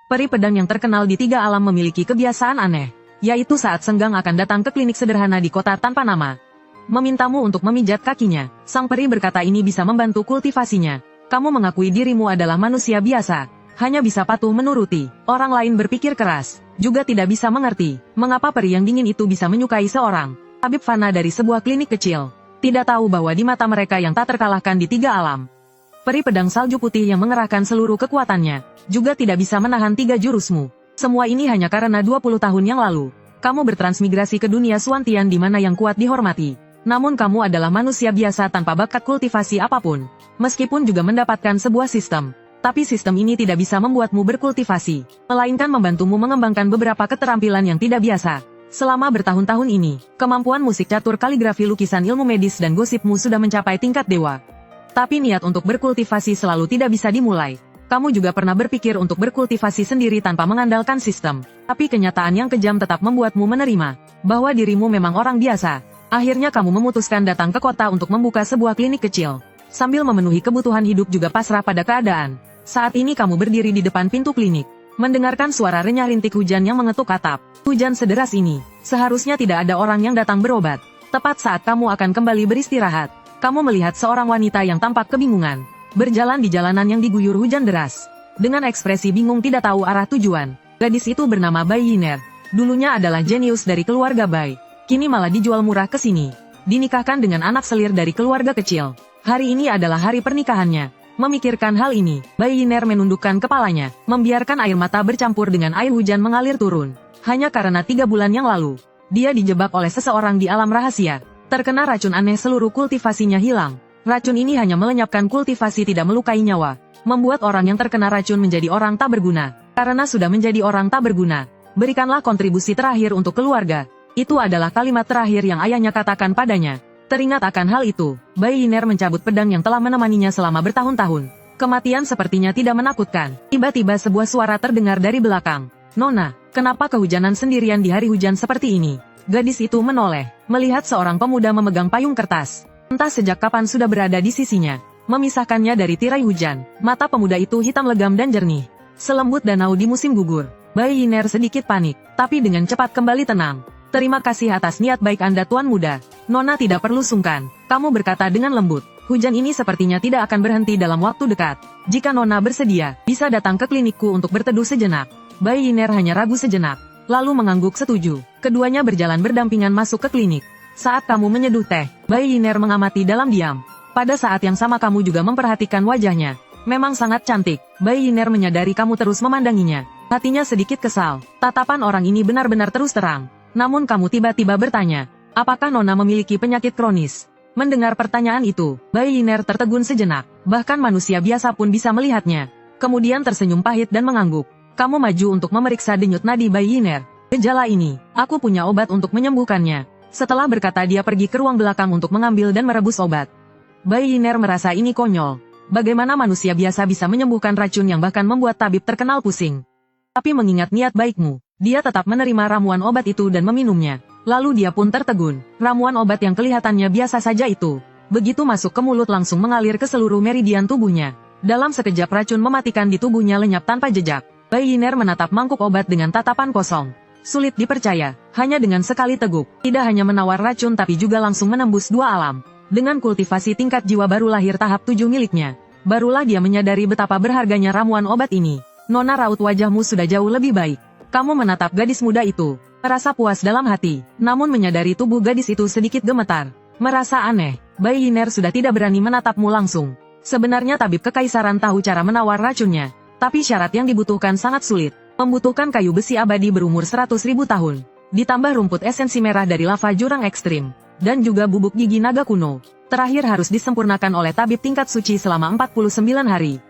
Peri pedang yang terkenal di tiga alam memiliki kebiasaan aneh, yaitu saat senggang akan datang ke klinik sederhana di kota tanpa nama. Memintamu untuk memijat kakinya, sang peri berkata ini bisa membantu kultivasinya. Kamu mengakui dirimu adalah manusia biasa, hanya bisa patuh menuruti. Orang lain berpikir keras, juga tidak bisa mengerti, mengapa peri yang dingin itu bisa menyukai seorang tabib fana dari sebuah klinik kecil. Tidak tahu bahwa di mata mereka yang tak terkalahkan di tiga alam, peri pedang salju putih yang mengerahkan seluruh kekuatannya, juga tidak bisa menahan tiga jurusmu. Semua ini hanya karena 20 tahun yang lalu, kamu bertransmigrasi ke dunia Suantian di mana yang kuat dihormati. Namun kamu adalah manusia biasa tanpa bakat kultivasi apapun. Meskipun juga mendapatkan sebuah sistem, tapi sistem ini tidak bisa membuatmu berkultivasi, melainkan membantumu mengembangkan beberapa keterampilan yang tidak biasa. Selama bertahun-tahun ini, kemampuan musik catur, kaligrafi, lukisan, ilmu medis dan gosipmu sudah mencapai tingkat dewa. Tapi niat untuk berkultivasi selalu tidak bisa dimulai. Kamu juga pernah berpikir untuk berkultivasi sendiri tanpa mengandalkan sistem. Tapi kenyataan yang kejam tetap membuatmu menerima bahwa dirimu memang orang biasa. Akhirnya kamu memutuskan datang ke kota untuk membuka sebuah klinik kecil. Sambil memenuhi kebutuhan hidup juga pasrah pada keadaan. Saat ini kamu berdiri di depan pintu klinik, mendengarkan suara renyah rintik hujan yang mengetuk atap. Hujan sederas ini, seharusnya tidak ada orang yang datang berobat. Tepat saat kamu akan kembali beristirahat, kamu melihat seorang wanita yang tampak kebingungan, berjalan di jalanan yang diguyur hujan deras. Dengan ekspresi bingung tidak tahu arah tujuan, gadis itu bernama Bai Yiner. Dulunya adalah jenius dari keluarga Bai, kini malah dijual murah ke sini. Dinikahkan dengan anak selir dari keluarga kecil. Hari ini adalah hari pernikahannya. Memikirkan hal ini, Bai Yiner menundukkan kepalanya, membiarkan air mata bercampur dengan air hujan mengalir turun. Hanya karena 3 bulan yang lalu, dia dijebak oleh seseorang di alam rahasia. Terkena racun aneh, seluruh kultivasinya hilang. Racun ini hanya melenyapkan kultivasi, tidak melukai nyawa. Membuat orang yang terkena racun menjadi orang tak berguna. Karena sudah menjadi orang tak berguna, berikanlah kontribusi terakhir untuk keluarga. Itu adalah kalimat terakhir yang ayahnya katakan padanya. Teringat akan hal itu, Bai Yiner mencabut pedang yang telah menemaninya selama bertahun-tahun. Kematian sepertinya tidak menakutkan. Tiba-tiba sebuah suara terdengar dari belakang. Nona, kenapa kehujanan sendirian di hari hujan seperti ini? Gadis itu menoleh, melihat seorang pemuda memegang payung kertas. Entah sejak kapan sudah berada di sisinya, memisahkannya dari tirai hujan. Mata pemuda itu hitam legam dan jernih, selembut danau di musim gugur. Bai Yiner sedikit panik, tapi dengan cepat kembali tenang. Terima kasih atas niat baik Anda, Tuan Muda. Nona tidak perlu sungkan, kamu berkata dengan lembut. Hujan ini sepertinya tidak akan berhenti dalam waktu dekat. Jika Nona bersedia, bisa datang ke klinikku untuk berteduh sejenak. Bai Yiner hanya ragu sejenak, lalu mengangguk setuju. Keduanya berjalan berdampingan masuk ke klinik. Saat kamu menyeduh teh, Bai Yiner mengamati dalam diam. Pada saat yang sama kamu juga memperhatikan wajahnya. Memang sangat cantik. Bai Yiner menyadari kamu terus memandanginya. Hatinya sedikit kesal. Tatapan orang ini benar-benar terus terang. Namun kamu tiba-tiba bertanya, apakah Nona memiliki penyakit kronis? Mendengar pertanyaan itu, Bai Yiner tertegun sejenak. Bahkan manusia biasa pun bisa melihatnya. Kemudian tersenyum pahit dan mengangguk. Kamu maju untuk memeriksa denyut nadi Bai Yiner. Gejala ini, aku punya obat untuk menyembuhkannya. Setelah berkata dia pergi ke ruang belakang untuk mengambil dan merebus obat. Bai Yiner merasa ini konyol. Bagaimana manusia biasa bisa menyembuhkan racun yang bahkan membuat tabib terkenal pusing? Tapi mengingat niat baikmu, dia tetap menerima ramuan obat itu dan meminumnya. Lalu dia pun tertegun. Ramuan obat yang kelihatannya biasa saja itu, begitu masuk ke mulut langsung mengalir ke seluruh meridian tubuhnya. Dalam sekejap racun mematikan di tubuhnya lenyap tanpa jejak. Bai Yiner menatap mangkuk obat dengan tatapan kosong. Sulit dipercaya, hanya dengan sekali teguk, tidak hanya menawar racun tapi juga langsung menembus 2 alam. Dengan kultivasi tingkat jiwa baru lahir tahap 7 miliknya, barulah dia menyadari betapa berharganya ramuan obat ini. Nona, raut wajahmu sudah jauh lebih baik. Kamu menatap gadis muda itu, merasa puas dalam hati, namun menyadari tubuh gadis itu sedikit gemetar. Merasa aneh, Bai Yiner sudah tidak berani menatapmu langsung. Sebenarnya tabib kekaisaran tahu cara menawar racunnya, tapi syarat yang dibutuhkan sangat sulit. Membutuhkan kayu besi abadi berumur 100.000 tahun, ditambah rumput esensi merah dari lava jurang ekstrim, dan juga bubuk gigi naga kuno. Terakhir harus disempurnakan oleh tabib tingkat suci selama 49 hari.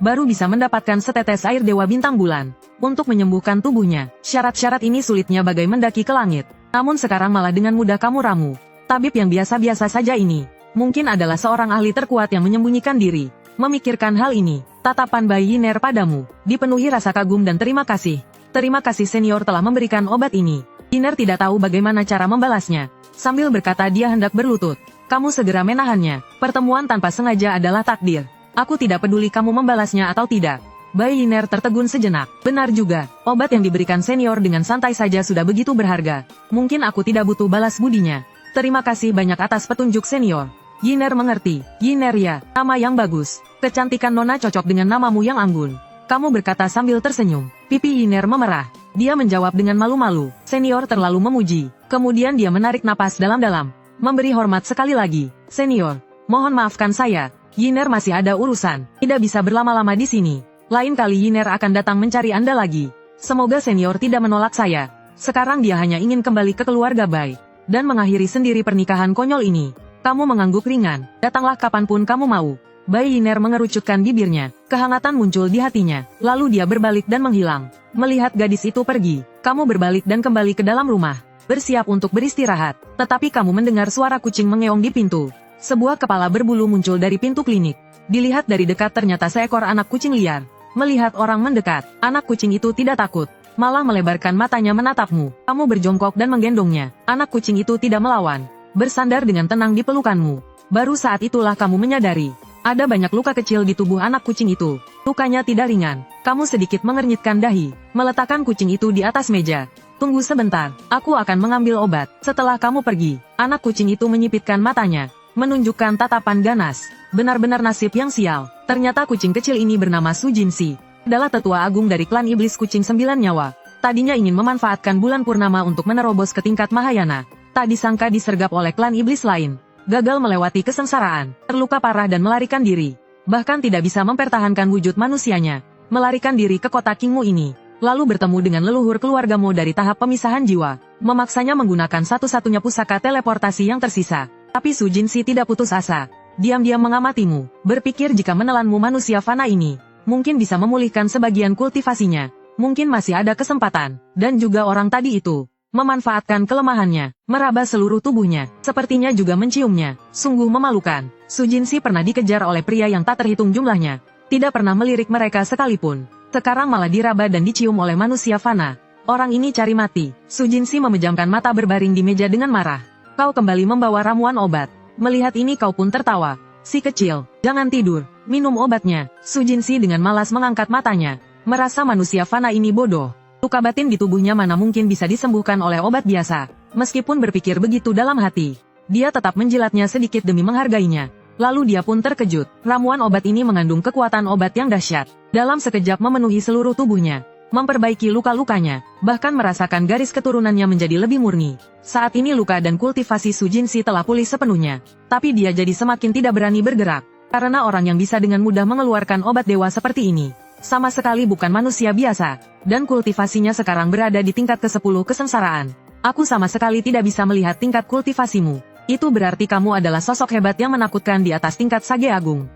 Baru bisa mendapatkan setetes air dewa bintang bulan, untuk menyembuhkan tubuhnya. Syarat-syarat ini sulitnya bagai mendaki ke langit. Namun sekarang malah dengan mudah kamu ramu. Tabib yang biasa-biasa saja ini, mungkin adalah seorang ahli terkuat yang menyembunyikan diri. Memikirkan hal ini, tatapan Bai Yiner padamu dipenuhi rasa kagum dan terima kasih. Terima kasih senior telah memberikan obat ini. Yiner tidak tahu bagaimana cara membalasnya. Sambil berkata dia hendak berlutut. Kamu segera menahannya. Pertemuan tanpa sengaja adalah takdir. Aku tidak peduli kamu membalasnya atau tidak. Bai Yiner tertegun sejenak. Benar juga, obat yang diberikan senior dengan santai saja sudah begitu berharga. Mungkin aku tidak butuh balas budinya. Terima kasih banyak atas petunjuk senior. Yiner mengerti. Yiner ya, nama yang bagus. Kecantikan Nona cocok dengan namamu yang anggun. Kamu berkata sambil tersenyum. Pipi Yiner memerah. Dia menjawab dengan malu-malu. Senior terlalu memuji. Kemudian dia menarik napas dalam-dalam. Memberi hormat sekali lagi. Senior, mohon maafkan saya. Yiner masih ada urusan. Tidak bisa berlama-lama di sini. Lain kali Yiner akan datang mencari Anda lagi. Semoga senior tidak menolak saya. Sekarang dia hanya ingin kembali ke keluarga Bai. Dan mengakhiri sendiri pernikahan konyol ini. Kamu mengangguk ringan. Datanglah kapanpun kamu mau. Bai Yiner mengerucutkan bibirnya. Kehangatan muncul di hatinya. Lalu dia berbalik dan menghilang. Melihat gadis itu pergi. Kamu berbalik dan kembali ke dalam rumah. Bersiap untuk beristirahat. Tetapi kamu mendengar suara kucing mengeong di pintu. Sebuah kepala berbulu muncul dari pintu klinik. Dilihat dari dekat ternyata seekor anak kucing liar. Melihat orang mendekat, anak kucing itu tidak takut. Malah melebarkan matanya menatapmu. Kamu berjongkok dan menggendongnya. Anak kucing itu tidak melawan. Bersandar dengan tenang di pelukanmu. Baru saat itulah kamu menyadari. Ada banyak luka kecil di tubuh anak kucing itu. Lukanya tidak ringan. Kamu sedikit mengernyitkan dahi. Meletakkan kucing itu di atas meja. Tunggu sebentar, aku akan mengambil obat. Setelah kamu pergi, anak kucing itu menyipitkan matanya. Menunjukkan tatapan ganas. Benar-benar nasib yang sial. Ternyata kucing kecil ini bernama Su Jinsi. Adalah tetua agung dari klan iblis kucing 9 nyawa. Tadinya ingin memanfaatkan bulan purnama untuk menerobos ke tingkat Mahayana. Tak disangka disergap oleh klan iblis lain. Gagal melewati kesengsaraan, terluka parah dan melarikan diri. Bahkan tidak bisa mempertahankan wujud manusianya. Melarikan diri ke kota Kingmu ini. Lalu bertemu dengan leluhur keluargamu dari tahap pemisahan jiwa. Memaksanya menggunakan satu-satunya pusaka teleportasi yang tersisa. Tapi Su Jinsi tidak putus asa. Diam-diam mengamatimu, berpikir jika menelanmu manusia fana ini, mungkin bisa memulihkan sebagian kultivasinya. Mungkin masih ada kesempatan, dan juga orang tadi itu, memanfaatkan kelemahannya, meraba seluruh tubuhnya, sepertinya juga menciumnya. Sungguh memalukan, Su Jinsi pernah dikejar oleh pria yang tak terhitung jumlahnya, tidak pernah melirik mereka sekalipun. Sekarang malah diraba dan dicium oleh manusia fana. Orang ini cari mati. Su Jinsi memejamkan mata berbaring di meja dengan marah. Kau kembali membawa ramuan obat. Melihat ini kau pun tertawa. Si kecil, jangan tidur, minum obatnya. Su Jinsi dengan malas mengangkat matanya. Merasa manusia fana ini bodoh. Luka batin di tubuhnya mana mungkin bisa disembuhkan oleh obat biasa. Meskipun berpikir begitu dalam hati, dia tetap menjilatnya sedikit demi menghargainya. Lalu dia pun terkejut. Ramuan obat ini mengandung kekuatan obat yang dahsyat. Dalam sekejap memenuhi seluruh tubuhnya. Memperbaiki luka-lukanya, bahkan merasakan garis keturunannya menjadi lebih murni. Saat ini luka dan kultivasi Su Jinsi telah pulih sepenuhnya. Tapi dia jadi semakin tidak berani bergerak. Karena orang yang bisa dengan mudah mengeluarkan obat dewa seperti ini, sama sekali bukan manusia biasa. Dan kultivasinya sekarang berada di tingkat ke-10 kesengsaraan. Aku sama sekali tidak bisa melihat tingkat kultivasimu. Itu berarti kamu adalah sosok hebat yang menakutkan di atas tingkat Sage Agung.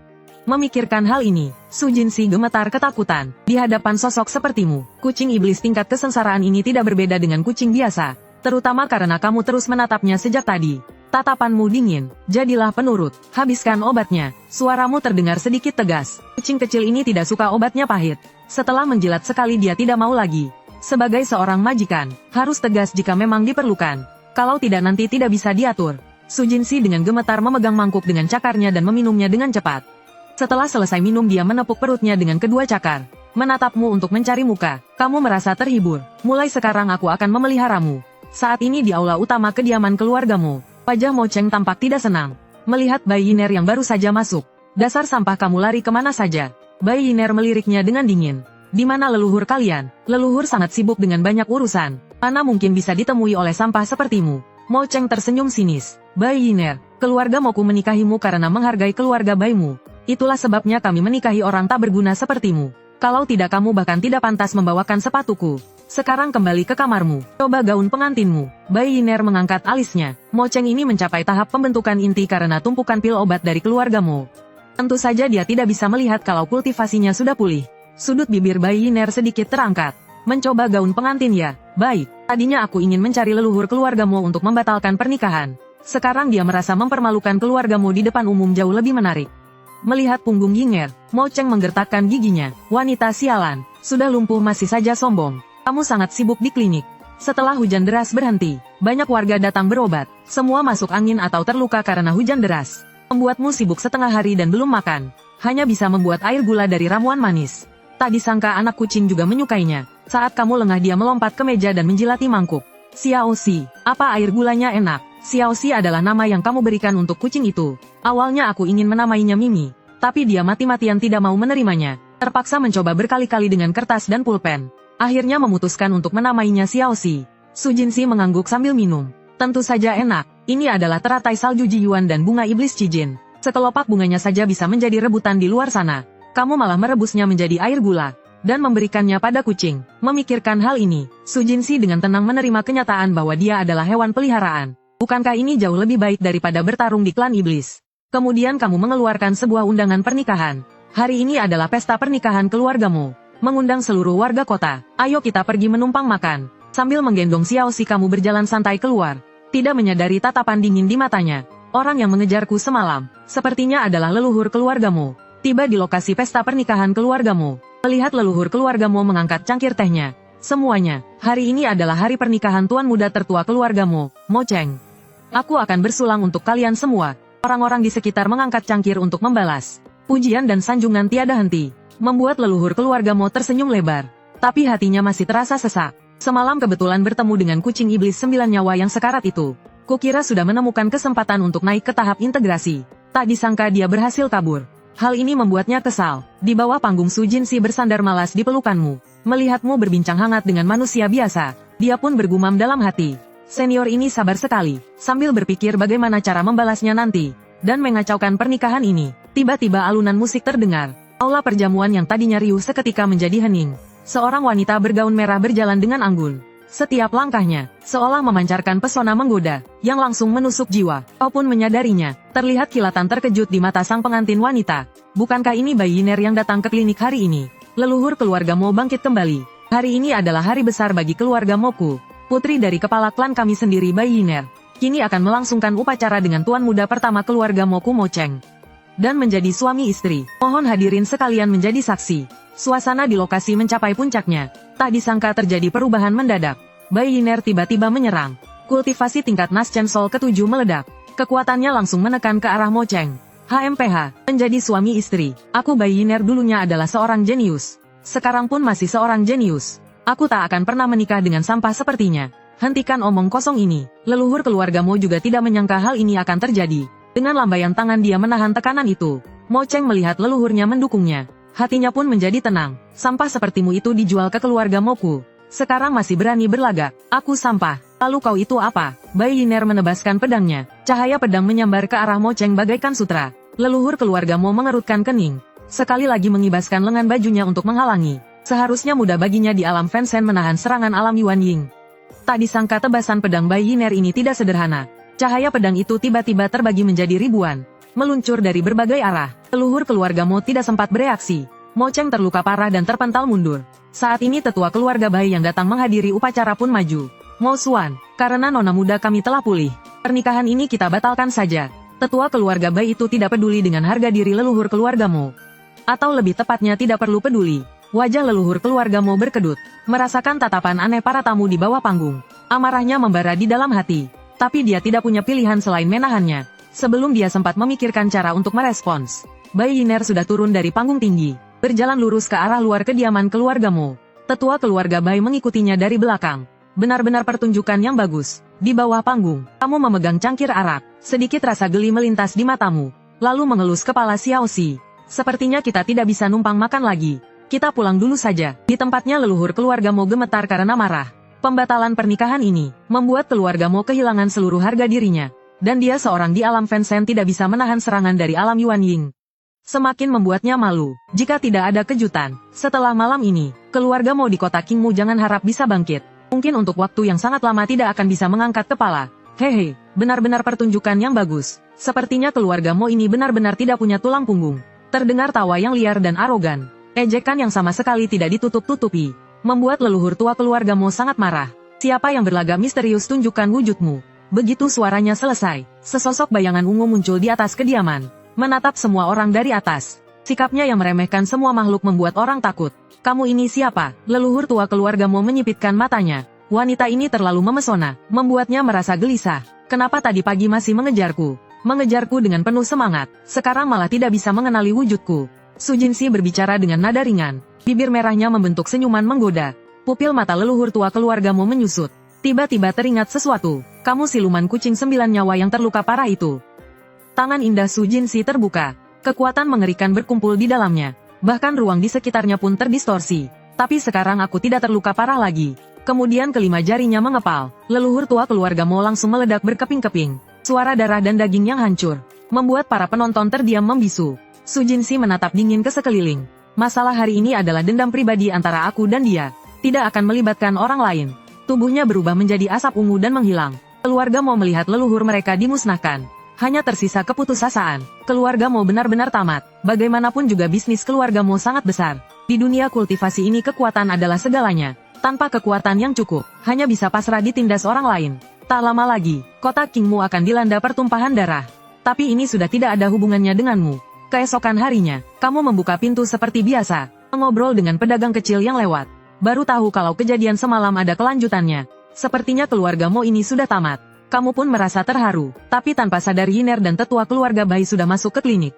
Memikirkan hal ini, Su Jinsi gemetar ketakutan. Di hadapan sosok sepertimu, kucing iblis tingkat kesengsaraan ini tidak berbeda dengan kucing biasa. Terutama karena kamu terus menatapnya sejak tadi. Tatapanmu dingin, jadilah penurut, habiskan obatnya. Suaramu terdengar sedikit tegas. Kucing kecil ini tidak suka obatnya pahit. Setelah menjilat sekali dia tidak mau lagi. Sebagai seorang majikan, harus tegas jika memang diperlukan. Kalau tidak nanti tidak bisa diatur. Su Jinsi dengan gemetar memegang mangkuk dengan cakarnya dan meminumnya dengan cepat. Setelah selesai minum dia menepuk perutnya dengan kedua cakar. Menatapmu untuk mencari muka. Kamu merasa terhibur. Mulai sekarang aku akan memeliharamu. Saat ini di aula utama kediaman keluargamu. Wajah Mo Cheng tampak tidak senang. Melihat Bai Yiner yang baru saja masuk. Dasar sampah kamu lari kemana saja. Bai Yiner meliriknya dengan dingin. Di mana leluhur kalian? Leluhur sangat sibuk dengan banyak urusan. Mana mungkin bisa ditemui oleh sampah sepertimu. Mo Cheng tersenyum sinis. Bai Yiner, keluarga Moku menikahimu karena menghargai keluarga Baimu. Itulah sebabnya kami menikahi orang tak berguna sepertimu. Kalau tidak kamu bahkan tidak pantas membawakan sepatuku. Sekarang kembali ke kamarmu. Coba gaun pengantinmu. Bai Yiner mengangkat alisnya. Mo Cheng ini mencapai tahap pembentukan inti karena tumpukan pil obat dari keluargamu. Tentu saja dia tidak bisa melihat kalau kultivasinya sudah pulih. Sudut bibir Bai Yiner sedikit terangkat. Mencoba gaun pengantin ya? Baik. Tadinya aku ingin mencari leluhur keluargamu untuk membatalkan pernikahan. Sekarang dia merasa mempermalukan keluargamu di depan umum jauh lebih menarik. Melihat punggung Yiner, Mo Cheng menggertakkan giginya. Wanita sialan, sudah lumpuh masih saja sombong. Kamu sangat sibuk di klinik. Setelah hujan deras berhenti, banyak warga datang berobat. Semua masuk angin atau terluka karena hujan deras. Membuatmu sibuk setengah hari dan belum makan. Hanya bisa membuat air gula dari ramuan manis. Tak disangka anak kucing juga menyukainya. Saat kamu lengah dia melompat ke meja dan menjilati mangkuk. Xiaoxi, apa air gulanya enak? Xiaoxi adalah nama yang kamu berikan untuk kucing itu. Awalnya aku ingin menamainya Mimi, tapi dia mati-matian tidak mau menerimanya. Terpaksa mencoba berkali-kali dengan kertas dan pulpen. Akhirnya memutuskan untuk menamainya Xiaoxi. Su Jinsi mengangguk sambil minum. Tentu saja enak. Ini adalah teratai salju Jiyuan dan bunga iblis Cijin. Sekelopak bunganya saja bisa menjadi rebutan di luar sana. Kamu malah merebusnya menjadi air gula dan memberikannya pada kucing. Memikirkan hal ini, Su Jinsi dengan tenang menerima kenyataan bahwa dia adalah hewan peliharaan. Bukankah ini jauh lebih baik daripada bertarung di klan iblis? Kemudian kamu mengeluarkan sebuah undangan pernikahan. Hari ini adalah pesta pernikahan keluargamu. Mengundang seluruh warga kota. Ayo kita pergi menumpang makan. Sambil menggendong Xiaoxi kamu berjalan santai keluar. Tidak menyadari tatapan dingin di matanya. Orang yang mengejarku semalam, sepertinya adalah leluhur keluargamu. Tiba di lokasi pesta pernikahan keluargamu. Melihat leluhur keluargamu mengangkat cangkir tehnya. Semuanya, hari ini adalah hari pernikahan tuan muda tertua keluargamu, Mo Cheng. Aku akan bersulang untuk kalian semua. Orang-orang di sekitar mengangkat cangkir untuk membalas. Pujian dan sanjungan tiada henti. Membuat leluhur keluargamu tersenyum lebar. Tapi hatinya masih terasa sesak. Semalam kebetulan bertemu dengan kucing iblis 9 nyawa yang sekarat itu. Kukira sudah menemukan kesempatan untuk naik ke tahap integrasi. Tak disangka dia berhasil kabur. Hal ini membuatnya kesal. Di bawah panggung Su Jinsi bersandar malas di pelukanmu. Melihatmu berbincang hangat dengan manusia biasa. Dia pun bergumam dalam hati. Senior ini sabar sekali. Sambil berpikir bagaimana cara membalasnya nanti. Dan mengacaukan pernikahan ini. Tiba-tiba alunan musik terdengar. Aula perjamuan yang tadinya riuh seketika menjadi hening. Seorang wanita bergaun merah berjalan dengan anggun. Setiap langkahnya, seolah memancarkan pesona menggoda, yang langsung menusuk jiwa. Kau pun menyadarinya, terlihat kilatan terkejut di mata sang pengantin wanita. Bukankah ini Bai Yiner yang datang ke klinik hari ini? Leluhur keluarga Mo bangkit kembali. Hari ini adalah hari besar bagi keluarga Moku. Putri dari kepala klan kami sendiri Bai Yiner. Kini akan melangsungkan upacara dengan tuan muda pertama keluarga Moku Mo Cheng. Dan menjadi suami istri. Mohon hadirin sekalian menjadi saksi. Suasana di lokasi mencapai puncaknya. Tak disangka terjadi perubahan mendadak. Bai Yiner tiba-tiba menyerang. Kultivasi tingkat Naschen Sol ke-7 meledak. Kekuatannya langsung menekan ke arah Mo Cheng. HMPH, menjadi suami istri. Aku Bai Yiner dulunya adalah seorang jenius. Sekarang pun masih seorang jenius. Aku tak akan pernah menikah dengan sampah sepertinya. Hentikan omong kosong ini. Leluhur keluargamu juga tidak menyangka hal ini akan terjadi. Dengan lambaian tangan dia menahan tekanan itu. Mo Cheng melihat leluhurnya mendukungnya. Hatinya pun menjadi tenang. Sampah sepertimu itu dijual ke keluarga Moku. Sekarang masih berani berlagak. Aku sampah. Lalu kau itu apa? Bai Yiner menebaskan pedangnya. Cahaya pedang menyambar ke arah Mo Cheng bagaikan sutra. Leluhur keluarga Mo mengerutkan kening. Sekali lagi mengibaskan lengan bajunya untuk menghalangi. Seharusnya mudah baginya di alam Fansen menahan serangan alam Yuan Ying. Tak disangka tebasan pedang Bai Yiner ini tidak sederhana. Cahaya pedang itu tiba-tiba terbagi menjadi ribuan. Meluncur dari berbagai arah. Leluhur keluarga Mo tidak sempat bereaksi. Mo Cheng terluka parah dan terpental mundur. Saat ini tetua keluarga Bai yang datang menghadiri upacara pun maju. Mo Xuan, karena nona muda kami telah pulih. Pernikahan ini kita batalkan saja. Tetua keluarga Bai itu tidak peduli dengan harga diri leluhur keluarga Mo. Atau lebih tepatnya tidak perlu peduli. Wajah leluhur keluarga Mo berkedut. Merasakan tatapan aneh para tamu di bawah panggung. Amarahnya membara di dalam hati. Tapi dia tidak punya pilihan selain menahannya. Sebelum dia sempat memikirkan cara untuk merespons. Bai Yiner sudah turun dari panggung tinggi. Berjalan lurus ke arah luar kediaman keluarga Mo. Tetua keluarga Bai mengikutinya dari belakang. Benar-benar pertunjukan yang bagus. Di bawah panggung, kamu memegang cangkir arak. Sedikit rasa geli melintas di matamu. Lalu mengelus kepala Xiaoxi. Sepertinya kita tidak bisa numpang makan lagi. Kita pulang dulu saja. Di tempatnya leluhur keluarga Mo gemetar karena marah. Pembatalan pernikahan ini membuat keluarga Mo kehilangan seluruh harga dirinya. Dan dia seorang di alam Fansen tidak bisa menahan serangan dari alam Yuan Ying. Semakin membuatnya malu, jika tidak ada kejutan. Setelah malam ini, keluarga Mo di kota Qingmu jangan harap bisa bangkit. Mungkin untuk waktu yang sangat lama tidak akan bisa mengangkat kepala. Hehe, benar-benar pertunjukan yang bagus. Sepertinya keluarga Mo ini benar-benar tidak punya tulang punggung. Terdengar tawa yang liar dan arogan. Ejekan yang sama sekali tidak ditutup-tutupi. Membuat leluhur tua keluarga Mo sangat marah. Siapa yang berlagak misterius tunjukkan wujudmu. Begitu suaranya selesai, sesosok bayangan ungu muncul di atas kediaman. Menatap semua orang dari atas. Sikapnya yang meremehkan semua makhluk membuat orang takut. Kamu ini siapa? Leluhur tua keluarga Mo menyipitkan matanya. Wanita ini terlalu memesona, membuatnya merasa gelisah. Kenapa tadi pagi masih mengejarku? Mengejarku dengan penuh semangat. Sekarang malah tidak bisa mengenali wujudku. Su Jinsi berbicara dengan nada ringan. Bibir merahnya membentuk senyuman menggoda. Pupil mata leluhur tua keluargamu menyusut. Tiba-tiba teringat sesuatu. Kamu siluman kucing 9 nyawa yang terluka parah itu. Tangan indah Su Jinsi terbuka. Kekuatan mengerikan berkumpul di dalamnya. Bahkan ruang di sekitarnya pun terdistorsi. Tapi sekarang aku tidak terluka parah lagi. Kemudian kelima jarinya mengepal. Leluhur tua keluargamu langsung meledak berkeping-keping. Suara darah dan daging yang hancur membuat para penonton terdiam membisu. Su Jinsi menatap dingin ke sekeliling. Masalah hari ini adalah dendam pribadi antara aku dan dia. Tidak akan melibatkan orang lain. Tubuhnya berubah menjadi asap ungu dan menghilang. Keluarga mau melihat leluhur mereka dimusnahkan. Hanya tersisa keputusasaan. Keluarga mau benar-benar tamat. Bagaimanapun juga bisnis keluarga mau sangat besar. Di dunia kultivasi ini kekuatan adalah segalanya. Tanpa kekuatan yang cukup, hanya bisa pasrah ditindas orang lain. Tak lama lagi, kota Kingmu akan dilanda pertumpahan darah. Tapi ini sudah tidak ada hubungannya denganmu. Keesokan harinya, kamu membuka pintu seperti biasa, mengobrol dengan pedagang kecil yang lewat. Baru tahu kalau kejadian semalam ada kelanjutannya. Sepertinya keluargamu ini sudah tamat. Kamu pun merasa terharu, tapi tanpa sadar Yiner dan tetua keluarga Bai sudah masuk ke klinik.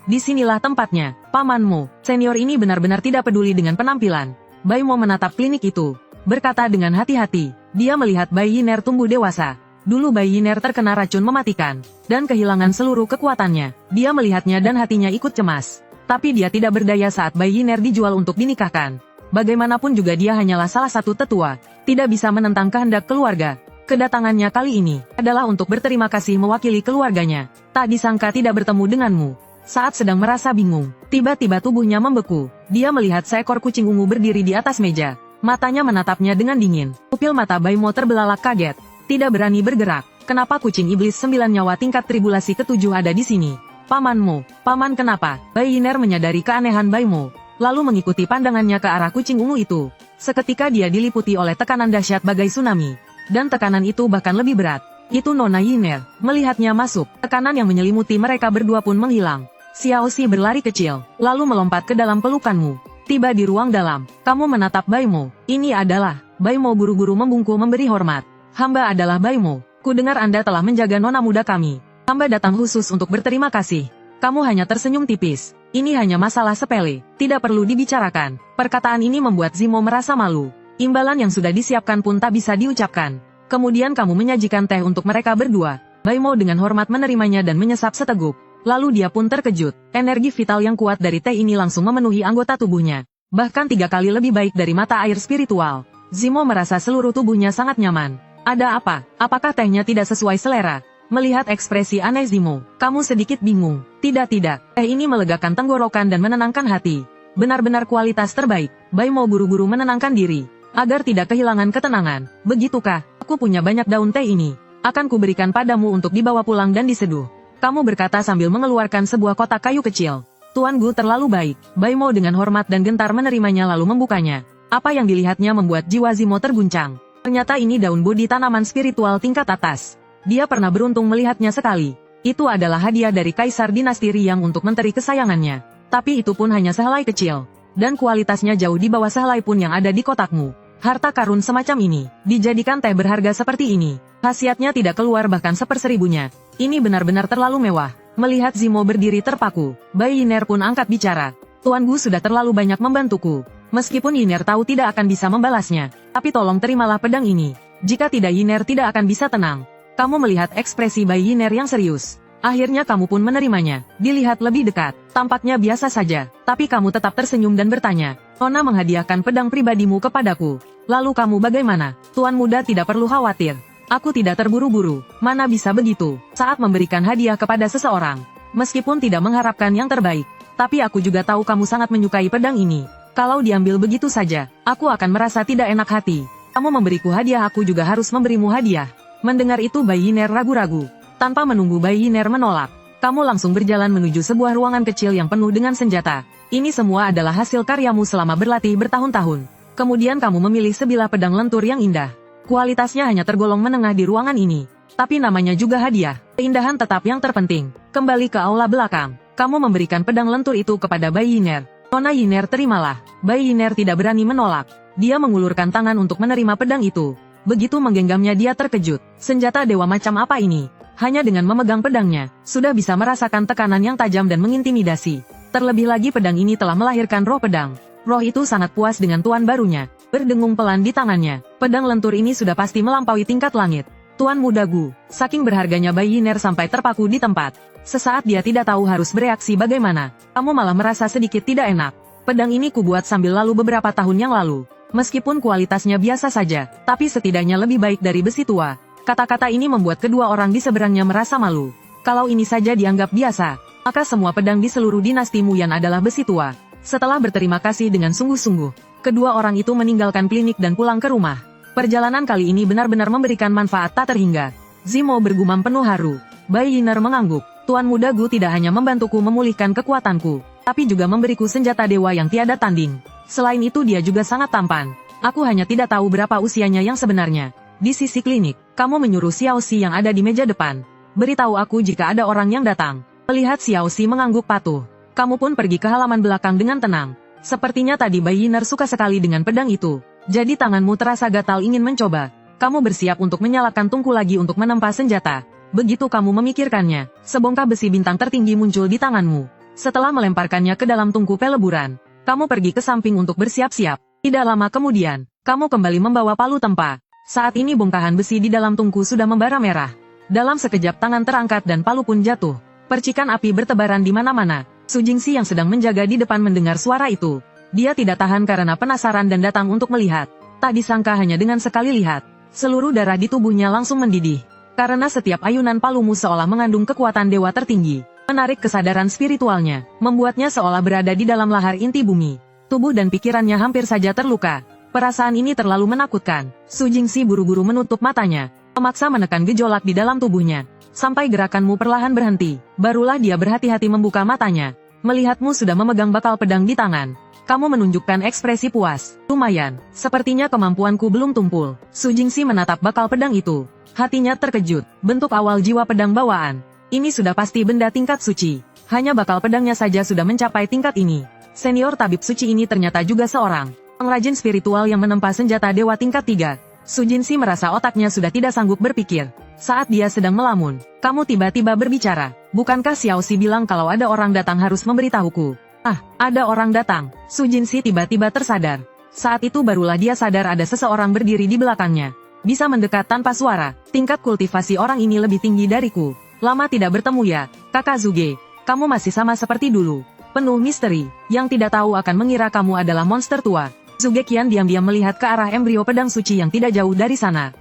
Disinilah tempatnya, pamanmu. Senior ini benar-benar tidak peduli dengan penampilan. Bai mau menatap klinik itu. Berkata dengan hati-hati, dia melihat Bai Yiner tumbuh dewasa. Dulu Bai Yiner terkena racun mematikan, dan kehilangan seluruh kekuatannya. Dia melihatnya dan hatinya ikut cemas. Tapi dia tidak berdaya saat Bai Yiner dijual untuk dinikahkan. Bagaimanapun juga dia hanyalah salah satu tetua, tidak bisa menentang kehendak keluarga. Kedatangannya kali ini adalah untuk berterima kasih mewakili keluarganya. Tak disangka tidak bertemu denganmu. Saat sedang merasa bingung, tiba-tiba tubuhnya membeku. Dia melihat seekor kucing ungu berdiri di atas meja. Matanya menatapnya dengan dingin. Pupil mata Baimo terbelalak kaget. Tidak berani bergerak. Kenapa kucing iblis 9 nyawa tingkat tribulasi ke-7 ada di sini? Pamanmu. Paman kenapa? Bai Yiner menyadari keanehan Baimo, lalu mengikuti pandangannya ke arah kucing ungu itu. Seketika dia diliputi oleh tekanan dahsyat bagai tsunami. Dan tekanan itu bahkan lebih berat. Itu Nona Yiner. Melihatnya masuk, tekanan yang menyelimuti mereka berdua pun menghilang. Xiao Xi berlari kecil, lalu melompat ke dalam pelukanmu. Tiba di ruang dalam, kamu menatap Baimo. Ini adalah, Baimo buru-buru membungkuk memberi hormat. Hamba adalah Baimo. Kudengar Anda telah menjaga nona muda kami. Hamba datang khusus untuk berterima kasih. Kamu hanya tersenyum tipis. Ini hanya masalah sepele, tidak perlu dibicarakan. Perkataan ini membuat Zimo merasa malu. Imbalan yang sudah disiapkan pun tak bisa diucapkan. Kemudian kamu menyajikan teh untuk mereka berdua. Baimo dengan hormat menerimanya dan menyesap seteguk. Lalu dia pun terkejut. Energi vital yang kuat dari teh ini langsung memenuhi anggota tubuhnya. Bahkan 3 kali lebih baik dari mata air spiritual. Zimo merasa seluruh tubuhnya sangat nyaman. Ada apa? Apakah tehnya tidak sesuai selera? Melihat ekspresi aneh Zimo, kamu sedikit bingung. Tidak. Teh ini melegakan tenggorokan dan menenangkan hati. Benar-benar kualitas terbaik. Baimo buru-buru menenangkan diri, agar tidak kehilangan ketenangan. Begitukah? Aku punya banyak daun teh ini. Akan kuberikan padamu untuk dibawa pulang dan diseduh. Kamu berkata sambil mengeluarkan sebuah kotak kayu kecil. Tuan Gu terlalu baik. Baimo dengan hormat dan gentar menerimanya lalu membukanya. Apa yang dilihatnya membuat jiwa Zimo terguncang. Ternyata ini daun bodi tanaman spiritual tingkat atas. Dia pernah beruntung melihatnya sekali. Itu adalah hadiah dari Kaisar Dinasti Riyang untuk menteri kesayangannya. Tapi itu pun hanya sehelai kecil. Dan kualitasnya jauh di bawah sehelai pun yang ada di kotakmu. Harta karun semacam ini, dijadikan teh berharga seperti ini. Khasiatnya tidak keluar bahkan 1/1000-nya. Ini benar-benar terlalu mewah. Melihat Zimo berdiri terpaku, Bai Yiner pun angkat bicara. Tuan Gu sudah terlalu banyak membantuku. Meskipun Yiner tahu tidak akan bisa membalasnya, tapi tolong terimalah pedang ini. Jika tidak Yiner tidak akan bisa tenang. Kamu melihat ekspresi Bai Yiner yang serius. Akhirnya kamu pun menerimanya. Dilihat lebih dekat, tampaknya biasa saja. Tapi kamu tetap tersenyum dan bertanya, Nona menghadiahkan pedang pribadimu kepadaku. Lalu kamu bagaimana? Tuan muda tidak perlu khawatir. Aku tidak terburu-buru. Mana bisa begitu, saat memberikan hadiah kepada seseorang. Meskipun tidak mengharapkan yang terbaik. Tapi aku juga tahu kamu sangat menyukai pedang ini. Kalau diambil begitu saja, aku akan merasa tidak enak hati. Kamu memberiku hadiah, aku juga harus memberimu hadiah. Mendengar itu Bai Yiner ragu-ragu. Tanpa menunggu Bai Yiner menolak, kamu langsung berjalan menuju sebuah ruangan kecil yang penuh dengan senjata. Ini semua adalah hasil karyamu selama berlatih bertahun-tahun. Kemudian kamu memilih sebilah pedang lentur yang indah. Kualitasnya hanya tergolong menengah di ruangan ini. Tapi namanya juga hadiah. Keindahan tetap yang terpenting. Kembali ke aula belakang. Kamu memberikan pedang lentur itu kepada Bai Yiner. Nona Yiner terimalah. Bai Yiner tidak berani menolak. Dia mengulurkan tangan untuk menerima pedang itu. Begitu menggenggamnya dia terkejut. Senjata dewa macam apa ini? Hanya dengan memegang pedangnya, sudah bisa merasakan tekanan yang tajam dan mengintimidasi. Terlebih lagi pedang ini telah melahirkan roh pedang. Roh itu sangat puas dengan tuan barunya. Berdengung pelan di tangannya. Pedang lentur ini sudah pasti melampaui tingkat langit. Tuan muda Gu, saking berharganya Bai Yiner sampai terpaku di tempat. Sesaat dia tidak tahu harus bereaksi bagaimana. Kamu malah merasa sedikit tidak enak. Pedang ini kubuat sambil lalu beberapa tahun yang lalu. Meskipun kualitasnya biasa saja, tapi setidaknya lebih baik dari besi tua. Kata-kata ini membuat kedua orang di seberangnya merasa malu. Kalau ini saja dianggap biasa, maka semua pedang di seluruh dinasti Muyan adalah besi tua. Setelah berterima kasih dengan sungguh-sungguh, kedua orang itu meninggalkan klinik dan pulang ke rumah. Perjalanan kali ini benar-benar memberikan manfaat tak terhingga. Zimo bergumam penuh haru. Bai Yiner mengangguk. Tuan muda Gu tidak hanya membantuku memulihkan kekuatanku, tapi juga memberiku senjata dewa yang tiada tanding. Selain itu dia juga sangat tampan. Aku hanya tidak tahu berapa usianya yang sebenarnya. Di sisi klinik, kamu menyuruh Xiaoxi yang ada di meja depan. Beritahu aku jika ada orang yang datang. Melihat Xiaoxi mengangguk patuh. Kamu pun pergi ke halaman belakang dengan tenang. Sepertinya tadi Bai Yiner suka sekali dengan pedang itu. Jadi tanganmu terasa gatal ingin mencoba. Kamu bersiap untuk menyalakan tungku lagi untuk menempa senjata. Begitu kamu memikirkannya, sebongkah besi bintang tertinggi muncul di tanganmu. Setelah melemparkannya ke dalam tungku peleburan, kamu pergi ke samping untuk bersiap-siap. Tidak lama kemudian, kamu kembali membawa palu tempa. Saat ini bongkahan besi di dalam tungku sudah membara merah. Dalam sekejap tangan terangkat dan palu pun jatuh. Percikan api bertebaran di mana-mana. Su Jingxi yang sedang menjaga di depan mendengar suara itu. Dia tidak tahan karena penasaran dan datang untuk melihat. Tak disangka hanya dengan sekali lihat, seluruh darah di tubuhnya langsung mendidih. Karena setiap ayunan palumu seolah mengandung kekuatan dewa tertinggi. Menarik kesadaran spiritualnya, membuatnya seolah berada di dalam lahar inti bumi. Tubuh dan pikirannya hampir saja terluka. Perasaan ini terlalu menakutkan. Su Jingxi buru-buru menutup matanya, memaksa menekan gejolak di dalam tubuhnya. Sampai gerakanmu perlahan berhenti, barulah dia berhati-hati membuka matanya. Melihatmu sudah memegang bakal pedang di tangan. Kamu menunjukkan ekspresi puas. Lumayan, sepertinya kemampuanku belum tumpul. Su Jingxi menatap bakal pedang itu. Hatinya terkejut, bentuk awal jiwa pedang bawaan. Ini sudah pasti benda tingkat suci. Hanya bakal pedangnya saja sudah mencapai tingkat ini. Senior tabib suci ini ternyata juga seorang pengrajin spiritual yang menempa senjata dewa tingkat 3. Su Jingxi merasa otaknya sudah tidak sanggup berpikir. Saat dia sedang melamun, kamu tiba-tiba berbicara. Bukankah Xiaoxi bilang kalau ada orang datang harus memberitahuku? Ah, ada orang datang. Su Jingxi tiba-tiba tersadar. Saat itu barulah dia sadar ada seseorang berdiri di belakangnya. Bisa mendekat tanpa suara. Tingkat kultivasi orang ini lebih tinggi dariku. Lama tidak bertemu ya, Kakak Zuge. Kamu masih sama seperti dulu. Penuh misteri, yang tidak tahu akan mengira kamu adalah monster tua. Zuge Qian diam-diam melihat ke arah embrio pedang suci yang tidak jauh dari sana.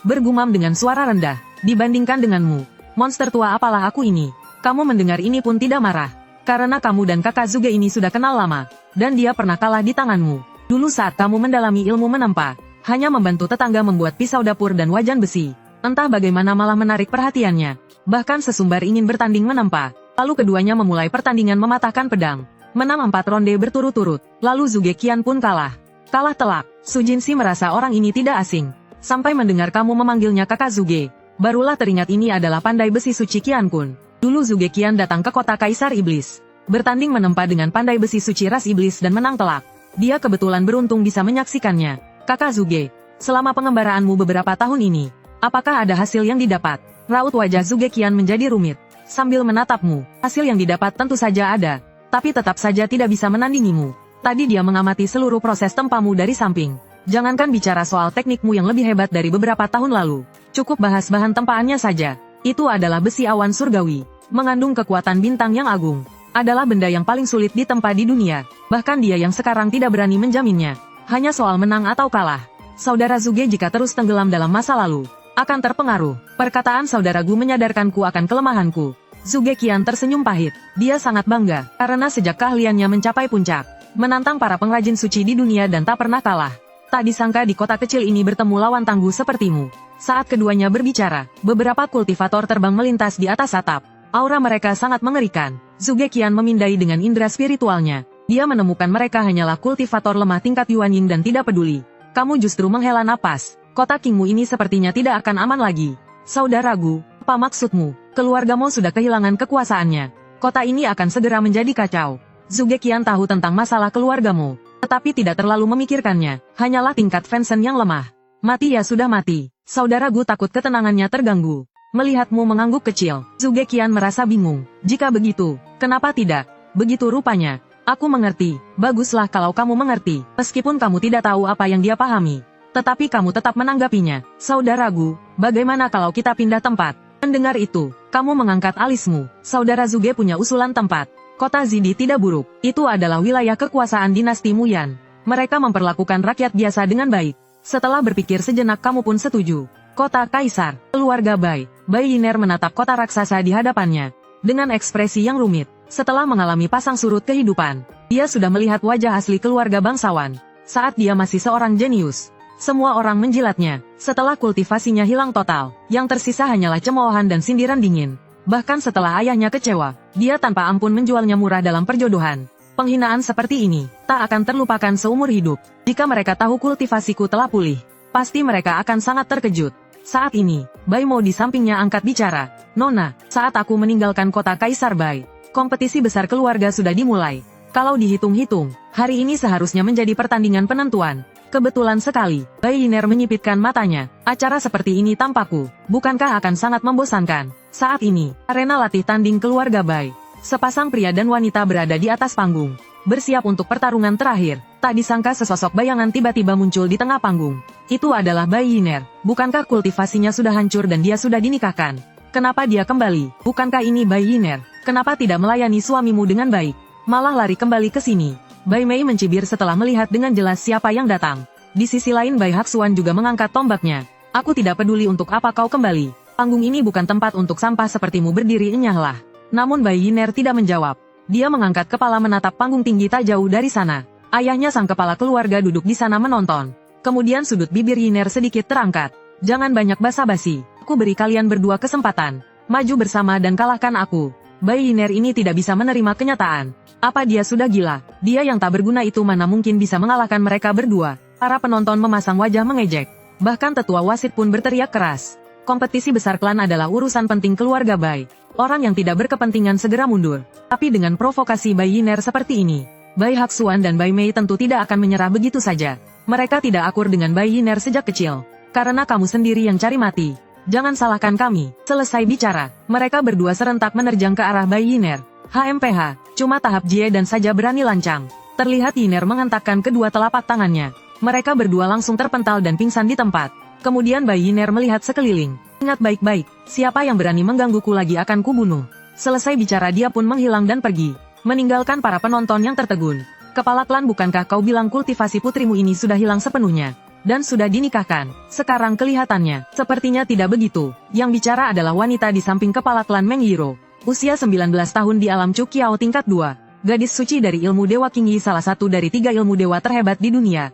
Bergumam dengan suara rendah, dibandingkan denganmu, monster tua apalah aku ini. Kamu mendengar ini pun tidak marah. Karena kamu dan kakak Zuge ini sudah kenal lama, dan dia pernah kalah di tanganmu. Dulu saat kamu mendalami ilmu menempa, hanya membantu tetangga membuat pisau dapur dan wajan besi. Entah bagaimana malah menarik perhatiannya. Bahkan sesumbar ingin bertanding menempa. Lalu keduanya memulai pertandingan mematahkan pedang. Menang 4 ronde berturut-turut, lalu Zuge Qian pun kalah. Kalah telak, Su Jingxi merasa orang ini tidak asing. Sampai mendengar kamu memanggilnya kakak Zuge, barulah teringat ini adalah pandai besi suci Qian Kun. Dulu Zuge Qian datang ke kota Kaisar Iblis. Bertanding menempa dengan pandai besi suci ras iblis dan menang telak. Dia kebetulan beruntung bisa menyaksikannya. Kakak Zuge, selama pengembaraanmu beberapa tahun ini, apakah ada hasil yang didapat? Raut wajah Zuge Qian menjadi rumit. Sambil menatapmu, hasil yang didapat tentu saja ada. Tapi tetap saja tidak bisa menandingimu. Tadi dia mengamati seluruh proses tempamu dari samping. Jangankan bicara soal teknikmu yang lebih hebat dari beberapa tahun lalu. Cukup bahas bahan tempaannya saja. Itu adalah besi awan surgawi. Mengandung kekuatan bintang yang agung. Adalah benda yang paling sulit ditempa di dunia. Bahkan dia yang sekarang tidak berani menjaminnya. Hanya soal menang atau kalah. Saudara Zuge jika terus tenggelam dalam masa lalu, akan terpengaruh. Perkataan saudara Gu menyadarkanku akan kelemahanku. Zuge Qian tersenyum pahit. Dia sangat bangga, karena sejak keahliannya mencapai puncak, menantang para pengrajin suci di dunia dan tak pernah kalah. Tak disangka di kota kecil ini bertemu lawan tangguh sepertimu. Saat keduanya berbicara, beberapa kultivator terbang melintas di atas atap. Aura mereka sangat mengerikan. Zuge Qian memindai dengan indera spiritualnya. Dia menemukan mereka hanyalah kultivator lemah tingkat Yuan Ying dan tidak peduli. Kamu justru menghela napas. Kota Kingmu ini sepertinya tidak akan aman lagi. Saudara Gu, apa maksudmu? Keluargamu sudah kehilangan kekuasaannya. Kota ini akan segera menjadi kacau. Zuge Qian tahu tentang masalah keluargamu, tetapi tidak terlalu memikirkannya. Hanyalah tingkat Fansen yang lemah. Mati ya sudah mati. Saudara Gu takut ketenangannya terganggu. Melihatmu mengangguk kecil, Zuge Qian merasa bingung. Jika begitu, kenapa tidak? Begitu rupanya. Aku mengerti. Baguslah kalau kamu mengerti, meskipun kamu tidak tahu apa yang dia pahami. Tetapi kamu tetap menanggapinya. Saudaraku, bagaimana kalau kita pindah tempat? Mendengar itu, kamu mengangkat alismu. Saudara Zuge punya usulan tempat. Kota Zidi tidak buruk. Itu adalah wilayah kekuasaan dinasti Muyan. Mereka memperlakukan rakyat biasa dengan baik. Setelah berpikir sejenak kamu pun setuju. Kota Kaisar, keluarga Bai. Bai Yiner menatap kota raksasa di hadapannya. Dengan ekspresi yang rumit. Setelah mengalami pasang surut kehidupan, dia sudah melihat wajah asli keluarga bangsawan. Saat dia masih seorang jenius, semua orang menjilatnya. Setelah kultivasinya hilang total, yang tersisa hanyalah cemoohan dan sindiran dingin. Bahkan setelah ayahnya kecewa, dia tanpa ampun menjualnya murah dalam perjodohan. Penghinaan seperti ini, tak akan terlupakan seumur hidup. Jika mereka tahu kultivasiku telah pulih, pasti mereka akan sangat terkejut. Saat ini, Bai Mo di sampingnya angkat bicara. Nona, saat aku meninggalkan kota Kaisar Bai, kompetisi besar keluarga sudah dimulai. Kalau dihitung-hitung, hari ini seharusnya menjadi pertandingan penentuan. Kebetulan sekali, Bai Yiner menyipitkan matanya. Acara seperti ini tampakku, bukankah akan sangat membosankan? Saat ini, arena latih tanding keluarga Bai. Sepasang pria dan wanita berada di atas panggung, bersiap untuk pertarungan terakhir. Tak disangka sesosok bayangan tiba-tiba muncul di tengah panggung. Itu adalah Bai Yiner. Bukankah kultivasinya sudah hancur dan dia sudah dinikahkan? Kenapa dia kembali? Bukankah ini Bai Yiner? Kenapa tidak melayani suamimu dengan baik? Malah lari kembali ke sini. Bai Mei mencibir setelah melihat dengan jelas siapa yang datang. Di sisi lain Bai Haksuan juga mengangkat tombaknya. Aku tidak peduli untuk apa kau kembali. Panggung ini bukan tempat untuk sampah sepertimu berdiri, enyahlah. Namun Bai Yiner tidak menjawab. Dia mengangkat kepala menatap panggung tinggi tak jauh dari sana. Ayahnya sang kepala keluarga duduk di sana menonton. Kemudian sudut bibir Yiner sedikit terangkat. Jangan banyak basa-basi. Aku beri kalian berdua kesempatan. Maju bersama dan kalahkan aku. Bai Yiner ini tidak bisa menerima kenyataan. Apa dia sudah gila? Dia yang tak berguna itu mana mungkin bisa mengalahkan mereka berdua. Para penonton memasang wajah mengejek. Bahkan tetua wasit pun berteriak keras. Kompetisi besar klan adalah urusan penting keluarga Bai. Orang yang tidak berkepentingan segera mundur. Tapi dengan provokasi Bai Yiner seperti ini, Bai Haksuan dan Bai Mei tentu tidak akan menyerah begitu saja. Mereka tidak akur dengan Bai Yiner sejak kecil. Karena kamu sendiri yang cari mati. Jangan salahkan kami. Selesai bicara, mereka berdua serentak menerjang ke arah Bai Yiner. HMPH, cuma tahap Jie dan saja berani lancang. Terlihat Yiner menghentakkan kedua telapak tangannya. Mereka berdua langsung terpental dan pingsan di tempat. Kemudian Bai Yiner melihat sekeliling. Ingat baik-baik, siapa yang berani menggangguku lagi akan kubunuh. Selesai bicara dia pun menghilang dan pergi. Meninggalkan para penonton yang tertegun. Kepala klan, bukankah kau bilang kultivasi putrimu ini sudah hilang sepenuhnya? Dan sudah dinikahkan. Sekarang kelihatannya, sepertinya tidak begitu. Yang bicara adalah wanita di samping kepala klan Meng Yiro. Usia 19 tahun di alam Cukiao tingkat 2. Gadis suci dari ilmu Dewa King Yi, salah satu dari 3 ilmu dewa terhebat di dunia.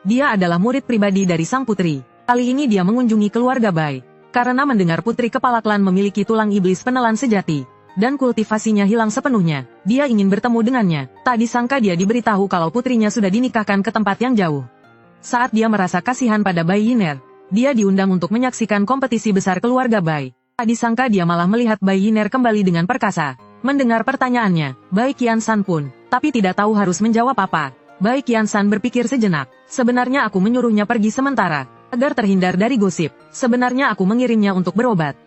Dia adalah murid pribadi dari sang putri. Kali ini dia mengunjungi keluarga Bai. Karena mendengar putri kepala klan memiliki tulang iblis penelan sejati. Dan kultivasinya hilang sepenuhnya. Dia ingin bertemu dengannya. Tak disangka dia diberitahu kalau putrinya sudah dinikahkan ke tempat yang jauh. Saat dia merasa kasihan pada Bai Yiner, dia diundang untuk menyaksikan kompetisi besar keluarga Bai. Tak disangka dia malah melihat Bai Yiner kembali dengan perkasa. Mendengar pertanyaannya, Bai Qiansan pun, tapi tidak tahu harus menjawab apa. Bai Qiansan berpikir sejenak. Sebenarnya aku menyuruhnya pergi sementara, agar terhindar dari gosip. Sebenarnya aku mengirimnya untuk berobat.